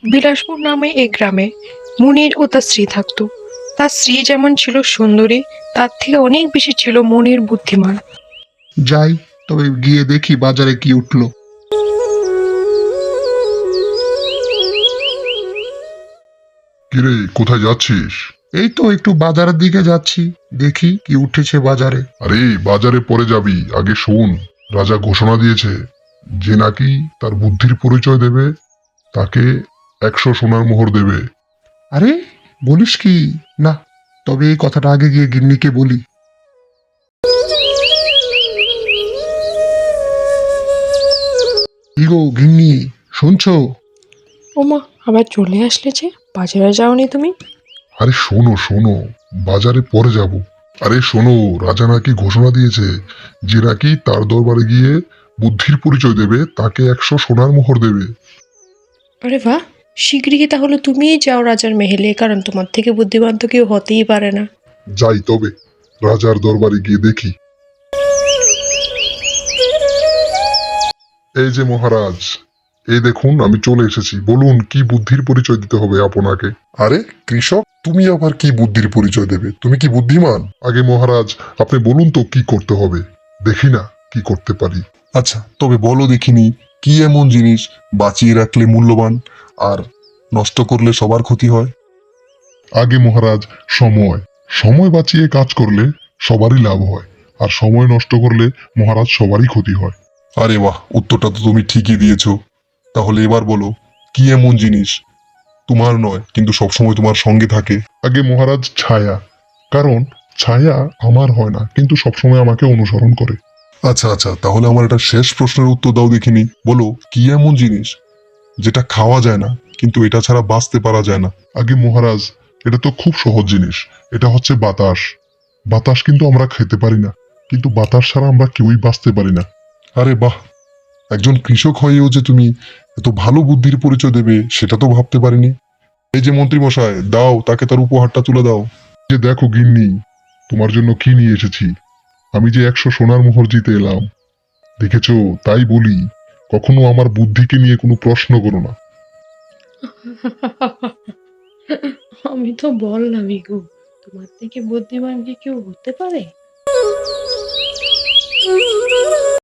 বিলাসপুর নামে এই গ্রামে মুনির ও তার স্ত্রী থাকতো। তার স্ত্রী যেমন ছিল সুন্দরী, তার থেকে অনেক বেশি ছিল মুনির বুদ্ধিমান। যাই, তবে গিয়ে দেখি বাজারে কি উঠলো। কিরে, কোথায় যাচ্ছিস? এই তো একটু বাজারের দিকে যাচ্ছি, দেখি কি উঠেছে বাজারে। আরে, বাজারে পরে যাবি, আগে শোন। রাজা ঘোষণা দিয়েছে যে নাকি তার বুদ্ধির পরিচয় দেবে তাকে 100 সোনার মোহর দেবে। আরে, বলিস কি? না, তবে এই কথাটা আগে গিয়ে গিন্নিকে বলি। কি গো গিন্নি, শুনছো? ওমা, আবার চলে আসলে যে, বাজারে যাওনি তুমি? আরে শোনো শোনো, বাজারে পরে যাব। আরে শোনো, রাজা নাকি ঘোষণা দিয়েছে যে নাকি তার দরবারে গিয়ে বুদ্ধির পরিচয় দেবে তাকে 100 সোনার মোহর দেবে। আরে বাহ, শিগগিরই তাহলে তুমিই যাও রাজার মেহেলে, কারণ তোমার থেকে বুদ্ধিমান তো কেউ হতেই পারে না। যাই তবে, রাজার দরবারে গিয়ে দেখি। এই যে মহারাজ, এই দেখুন আমি চলে এসেছি। বলুন, কি বুদ্ধির পরিচয় দিতে হবে আপনাকে? আরে কৃষক, তুমি আবার কি বুদ্ধির পরিচয় দেবে? তুমি কি বুদ্ধিমান? আগে মহারাজ, আপনি বলুন তো কি করতে হবে, দেখি না কি করতে পারি। আচ্ছা, তবে বলো দেখিনি, কি এমন জিনিস বাঁচিয়ে রাখলে মূল্যবান আর নষ্ট করলে সবার ক্ষতি হয়? আগে মহারাজ, সময়। সময় বাঁচিয়ে কাজ করলে সবারই লাভ হয়, আর সময় নষ্ট করলে মহারাজ সবারই ক্ষতি হয়। আরে বাহ, উত্তরটা তো তুমি ঠিকই দিয়েছো। তাহলে এবার বলো, কি এমন জিনিস তোমার নয় কিন্তু সবসময় তোমার সঙ্গে থাকে? আগে মহারাজ, ছায়া। কারণ ছায়া আমার হয় না, কিন্তু সবসময় আমাকে অনুসরণ করে। আচ্ছা আচ্ছা, তাহলে আমার একটা শেষ প্রশ্নের উত্তর দাও দেখিনি। বলো, কি এমন জিনিস যেটা খাওয়া যায় না কিন্তু এটা ছাড়া বাঁচতে পারা যায় না? আগে মহারাজ, এটা তো খুব সহজ জিনিস। এটা হচ্ছে বাতাস। বাতাস কিন্তু আমরা খেতে পারি না, কিন্তু বাতাস ছাড়া আমরা কেউই বাঁচতে পারি না। আরে বাহ, একজন কৃষক হয়েও যে তুমি এত ভালো বুদ্ধির পরিচয় দেবে সেটা তো ভাবতে পারিনি। এই যে মন্ত্রী মশাই, দাও তাকে তার উপহারটা তুলে দাও। যে দেখো গিন্নি, তোমার জন্য কি নিয়ে এসেছি। আমি যে 100 সোনার মোহর জিতে এলাম, দেখেছো? তাই বলি, কখনো আমার বুদ্ধিকে নিয়ে কোনো প্রশ্ন করো না। আমি তো বললামই গো, তোমার থেকে বুদ্ধিমান কি কেউ হতে পারে?